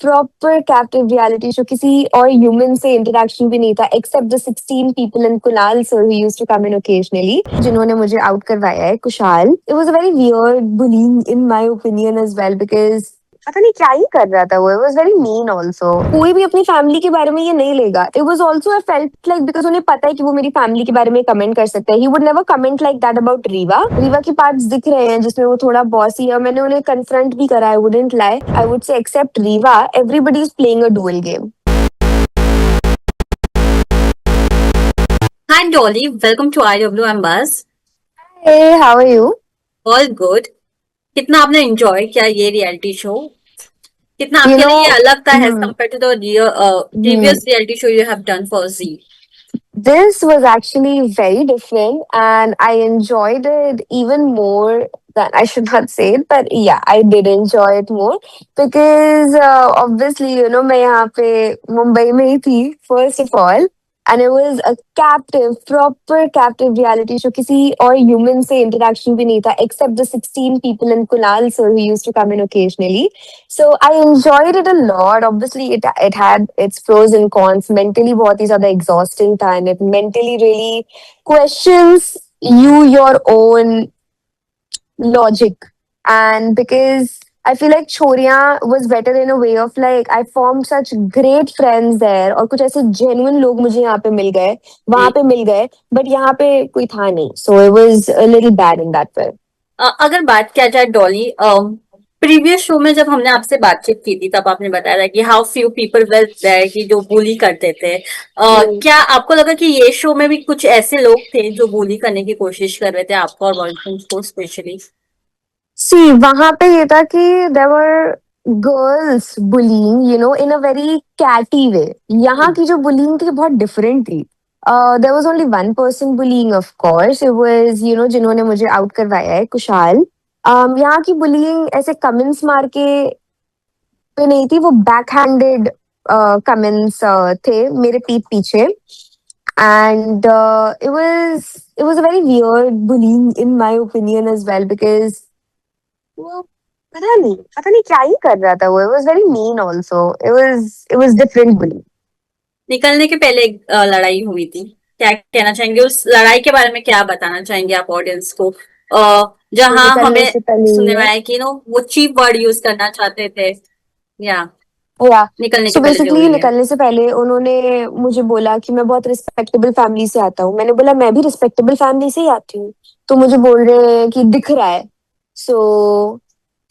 Proper captive reality show, किसी और human से इंटरेक्शन भी नहीं था except the 16 people and Kunal sir who used to come in occasionally, जिन्होंने मुझे आउट करवाया है, Kushal. It was a very weird bullying in my opinion as well, because पता नहीं क्या ही कर रहा था वो। It was very mean also. कोई भी अपनी फैमिली के बारे में ये नहीं लेगा। It was also I felt like, because उन्हें पता है कि वो मेरी फैमिली के बारे में कमेंट कर सकता है। He would never comment like that about Rewa. Rewa की पार्ट्स दिख रहे हैं जिसमें वो थोड़ा बॉसी है। मैंने उन्हें कन्फ्रंट भी करा, I wouldn't lie. I would say except Riva, everybody is playing a dual game. Hi Dolly, welcome to IWM Buzz. Hey, how are you? All good. कितना आपने एंजॉय किया ये रियलिटी शो? कितना यू आपके नो लिए ये अलग था as compared to the hmm, previous reality show you have done for Z? this was actually very different and I enjoyed it even more than, I should not say it, but yeah, I did enjoy it more because obviously, मैं यहाँ पे मुंबई में ही थी, first of all, and it was a captive, proper captive reality show. किसी और human से interaction भी नहीं था except the 16 people and Kunal sir who used to come in occasionally. So I enjoyed it a lot. Obviously, it had its pros and cons. Mentally, बहुत ही ज़्यादा exhausting था, and it mentally really questions your own logic. And because I feel like Choria was better in a way of like I formed such great friends there, और कुछ ऐसे genuine लोग मुझे यहाँ पे मिल गए, वहां जी। पे मिल गए, but यहाँ पे कोई था नहीं. So it was a little bad in that way. अगर बात किया जाए डॉली, प्रीवियस शो में जब हमने आपसे बातचीत की थी तब आपने बताया था कि how few people were there कि जो bully करते थे। क्या आपको लगा कि ये शो में भी कुछ ऐसे लोग थे जो bully करने की कोशिश कर रहे थे आपको और बॉयफ्रेंड्स को स्पेशली? सी वहां पे ये था कि there were girls bullying, in a very catty way. यहाँ की जो बुलिंग थी बहुत डिफरेंट थी। There was only one person bullying, of course it was जिन्होंने मुझे आउट करवाया है, कुशाल। यहाँ की बुलिंग ऐसे कमेंट्स मार के पे नहीं थी, वो बैक हैंडेड कमेंट्स थे मेरे पीठ पीछे। And it was a very weird bullying in my opinion as well, because वो पता नहीं क्या ही कर रहा था वो। It was very mean also. It was different bullying. निकलने के पहले एक लड़ाई हुई थी, क्या कहना चाहेंगे उस लड़ाई के बारे में? क्या बताना चाहेंगे आप ऑडियंस को? तो जहां निकलने हमें से पहले सुनने में ये आया कि वो चीप वर्ड यूज करना चाहते थे, या या निकलने सो के पहले जो बेसिकली हुई है। निकलने से पहले उन्होंने मुझे बोला कि मैं बहुत रिस्पेक्टेबल फैमिली से आता हूँ। मैंने बोला मैं भी रिस्पेक्टेबल फैमिली से ही आती हूँ। तो मुझे बोल रहे हैं कि दिख रहा है। सो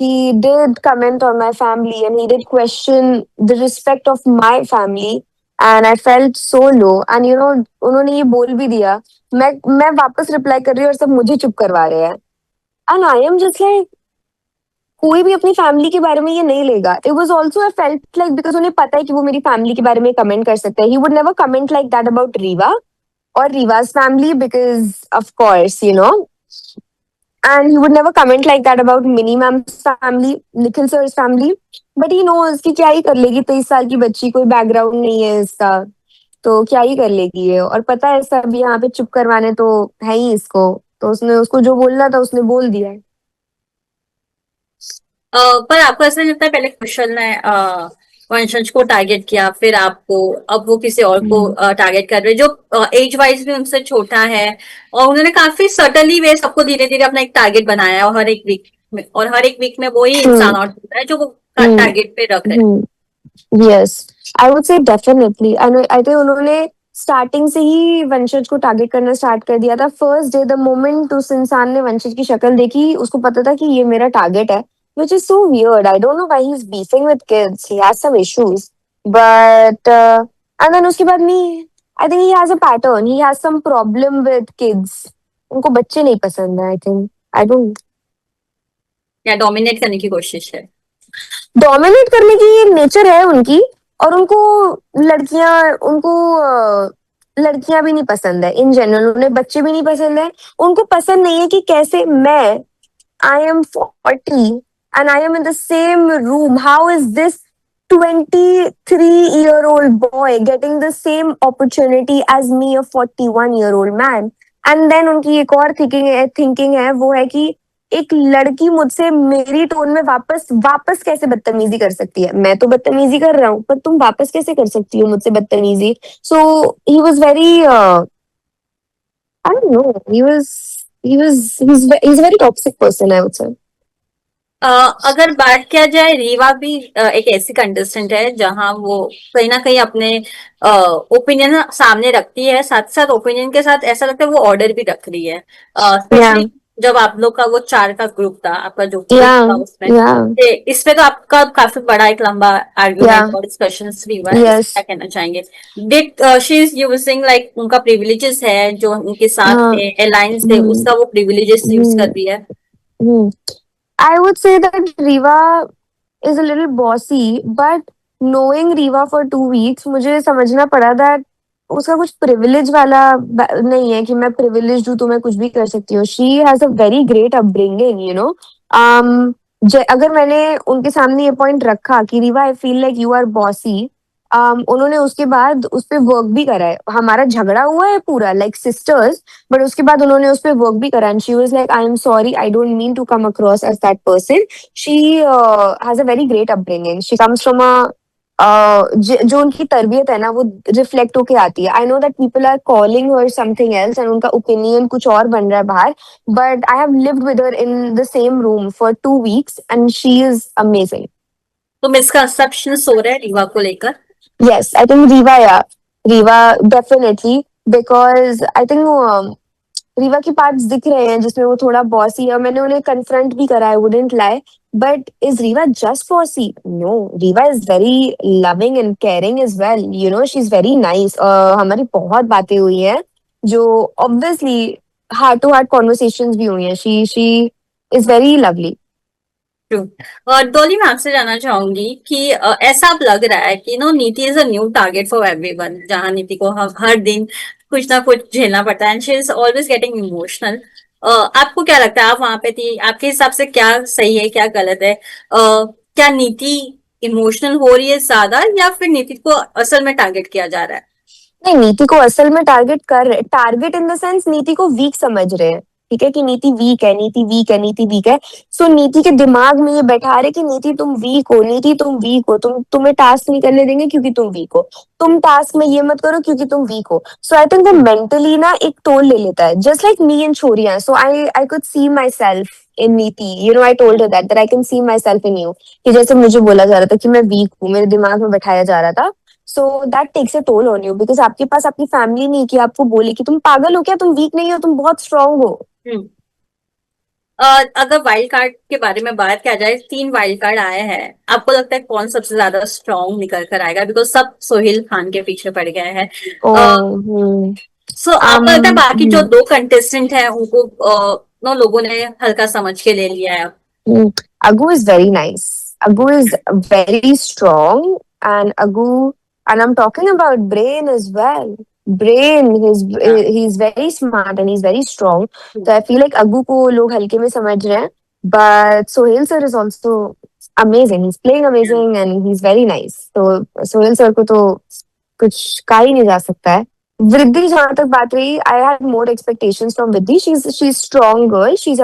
he did comment on my family and he did question the respect of my family, and I felt so low. And उन्होंने ये बोल भी दिया। मैं वापस रिप्लाई कर रही हूँ और सब मुझे चुप करवा रहे हैं। And I am just like, कोई भी अपनी फैमिली के बारे में ये नहीं लेगा। It was also I felt like, because उन्हें पता है कि वो मेरी फैमिली के बारे में कमेंट कर सकता है। He would never comment like that about Rewa or Riva's family because, of course, and he would never comment like that about Minnie Ma'am's family, Nikhil sir's family. But he knows कि क्या ही कर लेगी, 23 साल की बच्ची, कोई बैकग्राउंड नहीं है इसका, तो क्या ही कर लेगी ये। और पता है सब यहाँ पे चुप करवाने तो है ही इसको। तो उसने उसको जो बोलना था उसने बोल दिया है। पर आपको ऐसा नहीं लगता है पहले कुशल ने वंशज को टारगेट किया, फिर आपको, अब वो किसी और को हम्म। टारगेट कर रहे हैं जो एज वाइज भी उनसे छोटा है, और उन्होंने काफी सटनली वे सबको धीरे धीरे अपना एक टारगेट बनाया है, और हर एक वीक में वही हम्म। इंसान और होता है जो वो हम्म। टारगेट पे रख रहे हैं। Hmm. Yes, I would say definitely. I think उन्होंने स्टार्टिंग से ही वंशज को टारगेट करना स्टार्ट कर दिया था। फर्स्ट डे द मोमेंट उस इंसान ने वंशज की शक्ल देखी, उसको पता था कि ये मेरा टारगेट है। which is so weird. I don't know why he's beefing with kids. He has some issues. But and then उसके बाद नहीं, I think he has a pattern. He has some problem with kids. उनको बच्चे नहीं पसंद है, I think. I don't या dominate करने की कोशिश है? डोमिनेट करने की नेचर है उनकी। और लड़कियां भी नहीं पसंद है इन जनरल। उन्हें बच्चे भी नहीं पसंद है। उनको पसंद नहीं है कि कैसे मैं, I am 40 and I am in the same room, how is this 23-year-old boy getting the same opportunity as me, a 41-year-old man. And then उनकी एक और थिंकिंग है, वो है कि एक लड़की मुझसे मेरी टोन में वापस वापस कैसे बदतमीजी कर सकती है? मैं तो बदतमीजी कर रहा हूँ, पर तुम वापस कैसे कर सकती हो मुझसे बदतमीजी? So he was very I don't know, he's a very toxic person, I would say. अगर बात किया जाए, रीवा भी एक ऐसी कंटेस्टेंट है जहां वो कहीं ना कहीं अपने ओपिनियन सामने रखती है, साथ साथ ओपिनियन के साथ ऐसा लगता है वो ऑर्डर भी रख रही है। Yeah, स्पेशली जब आप लोग का वो 4 का ग्रुप था, आपका जो ग्रुप yeah, था उसमें, yeah, इस पे तो आपका काफी बड़ा एक लंबा yeah, आर्ग्यूमेंट और डिस्कशंस भी हुआ है, इस क्या yes, कहना चाहेंगे? Did she is using like उनका प्रिविलेजेस है जो उनके साथ हाँ, थे, अलायंस थे, हम्म, उसका वो प्रिविलेजेस यूज कर हम्म, रही है? हम्म. I would say that Riva is a little bossy, but knowing Riva for 2 weeks, मुझे समझना पड़ा that उसका कुछ privilege वाला नहीं है कि मैं privileged हूँ तो मैं कुछ भी कर सकती हूँ. She has a very great upbringing, you know. अगर मैंने उनके सामने ये पॉइंट रखा कि Riva I feel like you are bossy, उन्होंने उसके बाद उस पर वर्क भी करा है. हमारा झगड़ा हुआ है पूरा लाइक सिस्टर्स, बट उसके बाद उन्होंने उस पर वर्क भी करा. And she was like I am sorry, I don't mean to come across as that person. She has a very great upbringing. She comes from a जो उनकी तरबियत है ना वो रिफ्लेक्ट होके आती है. I know that people are calling her something else and उनका ओपिनियन कुछ और बन रहा है बाहर, but I have lived with her in the same room for 2 weeks and she is amazing. तो मिसकंसेप्शन हो रहा है रीवा को लेकर? Yes, I think Riva, yeah. Riva, definitely. Because I think Rewa की पार्ट्स दिख रहे हैं जिसमें वो थोड़ा बॉसी है. मैंने उन्हें कन्फ्रंट भी करा है, wouldn't lie. But is Riva just bossy? No, Riva is very loving and caring as well. You know, she is very nice. हमारी बहुत बातें हुई हैं जो obviously heart to heart conversations भी हुई हैं. She is very lovely. True. और डॉली, मैं आपसे जानना चाहूंगी कि ऐसा अब लग रहा है कि नो नीति is a new target for everyone, जहां नीति को हर दिन कुछ ना कुछ झेलना पड़ता है, and she is always getting emotional. आपको क्या लगता है, आप वहां पे थी, आपके हिसाब से क्या सही है क्या गलत है? क्या नीति इमोशनल हो रही है ज्यादा, या फिर नीति को असल में टारगेट किया जा रहा है? नहीं, नीति को असल में टारगेट कर रहे. टारगेट इन द सेंस नीति को वीक समझ रहे हैं. ठीक है कि नीति वीक है, नीति वीक है, नीति वीक है. सो नीति के दिमाग में ये बैठा रहे कि नीति तुम वीक हो, नीति तुम वीक हो, तुम्हें टास्क नहीं करने देंगे क्योंकि तुम वीक हो. तुम टास्क में ये मत करो क्योंकि तुम वीक हो. सो आई थिंक वो मेंटली ना एक टोल ले लेता है, जस्ट लाइक मी एंड छोरिया. सो I could see my self in नीति. You know, I told her that I can see my self in you. कि जैसे मुझे बोला जा रहा था कि मैं वीक हूँ, मेरे दिमाग में बैठाया जा रहा था. So that takes a toll on you, because आपके पास आपकी फैमिली नहीं कि आपको बोले कि तुम पागल हो क्या, तुम वीक नहीं हो, तुम बहुत स्ट्रांग हो. हम्म। अगर वाइल्ड कार्ड के बारे में बात किया जाए, 3 वाइल्ड कार्ड आए हैं, आपको लगता है कौन सबसे ज्यादा स्ट्रांग निकल कर आएगा? बिकॉज सब सोहेल खान के पीछे पड़ गए हैं। ओ, हम्म. सो um आपको लगता है बाकी जो हम्म, 2 कंटेस्टेंट हैं उनको नो लोगों ने हल्का समझ के ले लिया है? हम्म. Agu is very nice. Agu is very strong. And Agu, and I'm talking about Brain as well. Brain, he's very smart and he's very strong. So I feel like Agu को लोग हल्के में समझ रहे हैं. But Sohail sir is also amazing. He's playing amazing and he's very nice. So Sohail sir को तो कुछ कहा ही नहीं जा सकता है. वृद्धि जहां तक बात रही, I had more expectations from Vriddhi. She is strong girl. She is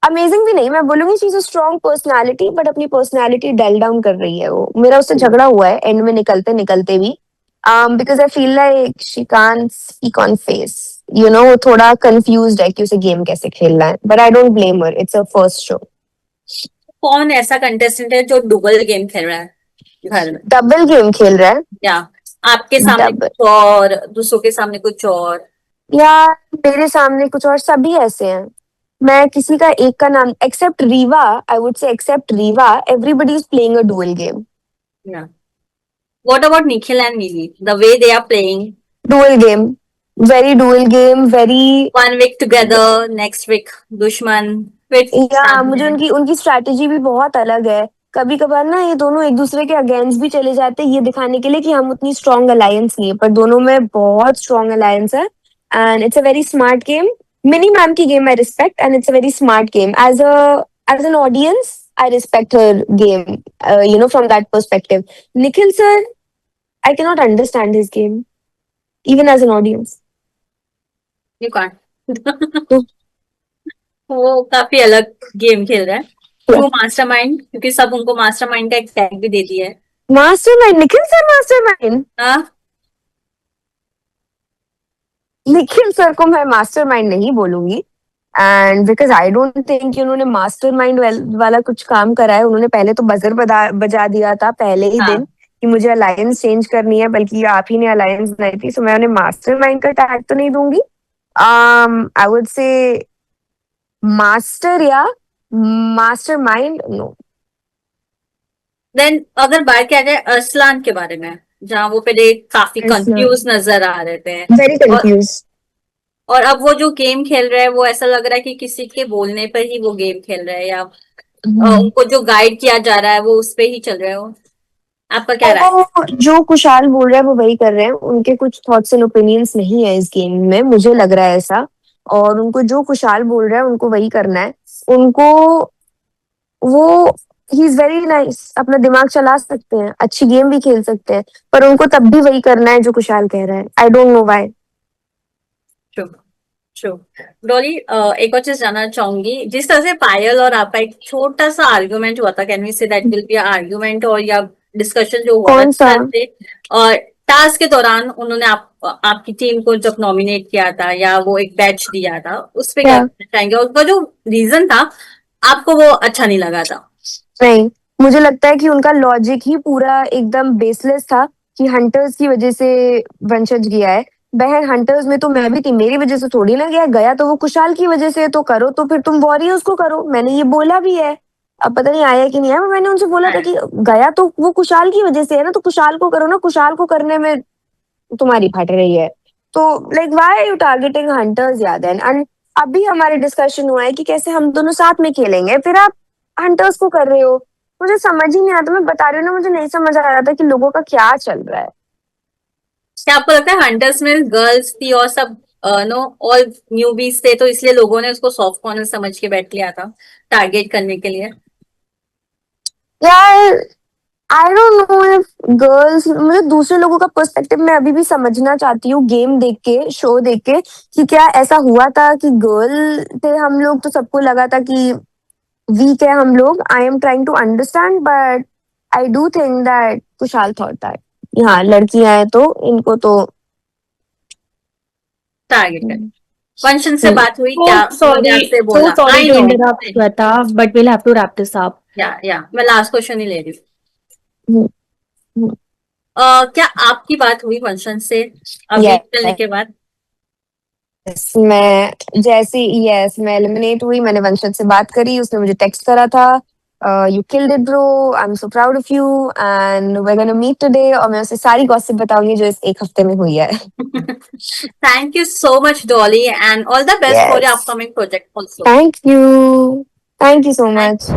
amazing भी नहीं, मैं बोलूंगी she is a strong personality, but अपनी पर्सनालिटी डल डाउन कर रही है वो. मेरा उससे झगड़ा हुआ है एंड में निकलते निकलते भी. Because I feel like she can't speak on face. You know, वो थोड़ा कंफ्यूज्ड है कि उसे गेम कैसे खेलना है. But I don't blame her, it's a first show. कौन ऐसा कंटेस्टेंट है जो डुबल गेम खेल रहा है घर में? डबल गेम खेल रहा है. या आपके सामने डबल, कुछ और, दूसरों के सामने कुछ और? यार मेरे सामने कुछ और, सभी ऐसे हैं. मैं किसी का एक का नाम, except Riva, I would say except Riva, everybody is playing a dual game. या what about Nikhil and Neeli, the way they are playing? Dual game, very dual game, very. 1 week together, next week दुश्मन, फिर या साथ मुझे में। उनकी उनकी स्ट्रैटेजी भी बहुत अलग है. कभी कभार ना ये दोनों एक दूसरे के अगेंस्ट भी चले जाते हैं, ये दिखाने के लिए कि हम उतनी स्ट्रॉन्ग अलायंस नहीं है, पर दोनों में बहुत स्ट्रॉन्ग अलायंस है. And it's a very smart game. Mini ma'am की game I respect and it's a very smart game. As an audience I respect her game, you know, from that perspective. Nikhil sir, I cannot understand his game, even as an audience. You can't. वो काफी अलग game खेल रहा है। True mastermind, क्योंकि सब उनको mastermind का एक टैग भी दे दिया है। Mastermind, Nikhil sir mastermind. हाँ, निखिल सर को मैं मास्टरमाइंड नहीं बोलूंगी, and because I don't think कि उन्होंने मास्टरमाइंड वाला कुछ काम करा है। उन्होंने पहले तो बजर बजा दिया था पहले ही दिन हाँ। कि मुझे अलायंस चेंज करनी है, बल्कि आप ही ने अलायंस बनाई थी, सो मैं उन्हें मास्टरमाइंड का टैग तो नहीं दूंगी। आई वुड से मास्टर या मास्टरमाइंड, नो। देन अगर बात किया जाए अरसलान के बारे में, जहाँ वो पहले काफी कंफ्यूज नजर आ रहे थे, वेरी और कंफ्यूज। और अब वो जो गेम खेल रहे हैं वो ऐसा लग रहा है कि किसी के बोलने पर ही वो गेम खेल रहे हैं, या उनको जो गाइड किया जा रहा है वो उस पे ही चल रहे हो। आपका क्या राय? वो जो कुशाल बोल रहा है वो वही कर रहे हैं, उनके कुछ थॉट्स एंड ओपिनियंस नहीं है इस गेम में, मुझे लग रहा है ऐसा। और उनको जो कुशाल बोल रहा है उनको वही करना है। उनको वो ही इज वेरी नाइस, अपना दिमाग चला सकते हैं, अच्छी गेम भी खेल सकते हैं, पर उनको तब भी वही करना है जो कुशाल कह रहा है। आई don't know why. True, true. Dolly, एक और चीज जानना चाहूंगी, जिस तरह से पायल और आपका एक छोटा सा आर्ग्यूमेंट हुआ था, can we say that will be argument, और या डिस्कशन जो हुआ था कौन जिस सा? तरह से और टास्क के दौरान उन्होंने आपकी टीम को जब नॉमिनेट किया था या वो एक बैच दिया था, उस पे क्या क्या? कहना चाहेंगे? और उसका जो रीजन था, आपको वो अच्छा नहीं लगा था? नहीं, मुझे लगता है कि उनका लॉजिक ही पूरा एकदम बेसलेस था कि हंटर्स की वजह से वंशज गया है। बहन, हंटर्स में तो मैं भी थी, मेरी वजह से थोड़ी ना गया, गया तो वो कुशाल की वजह से है, तो करो तो फिर तुम वॉरियर्स को करो, मैंने ये बोला भी है। अब पता नहीं आया कि नहीं आया, मैंने उनसे बोला था हाँ, कि गया तो वो कुशाल की वजह से है ना, तो कुशाल को करो ना, कुशाल को करने में तुम्हारी फट रही है। तो like why are you targeting hunters याद है? एंड अभी हमारे डिस्कशन हुआ है कि कैसे हम दोनों साथ में खेलेंगे, फिर आप हंटर्स को कर रहे हो। मुझे समझ ही नहीं आता, मैं बता रही हूँ ना, मुझे नहीं समझ आ रहा था कि लोगों का क्या चल रहा है। क्या आपको लगता है हंटर्स में गर्ल्स थी और सब नो ऑल न्यूबीज थे, तो इसलिए लोगों ने उसको सॉफ्ट कॉर्नर समझ के बैठ लिया था टारगेट करने के लिए? यार, आई डोंट नो इफ गर्ल्स, मुझे दूसरे लोगों का पर्सपेक्टिव मैं अभी भी समझना चाहती हूँ गेम देख के, शो देख के, कि क्या ऐसा हुआ था कि गर्ल थे हम लोग तो सबको लगा था कि वीक है हम लोग। I am trying to understand, but I do think that Kushal thought that हाँ लड़कियां हैं तो इनको तो टारगेट कर। हम्म, वंशन से हम्म, बात हुई So क्या? उन्होंने sorry, आपसे so बोला? sorry I to no. interrupt, Shweta, but we'll have to wrap this up. या मैं लास्ट क्वेश्चन ही ले रही हूँ। हम्म, हम्म, क्या आपकी बात हुई वंशन से अभी चलने yes, के बाद? मैं जैसे यस मैं एलिमिनेट हुई, मैंने वंशज से बात करी, उसने मुझे टेक्स्ट करा था, you killed it bro, I am so proud of you, and we are gonna meet today, और मैं उसे सारी गॉसिप बताऊंगी जो इस एक हफ्ते में हुई है। Thank you so much Dolly, and all the best for your yes, upcoming project also. Thank you, thank you so much.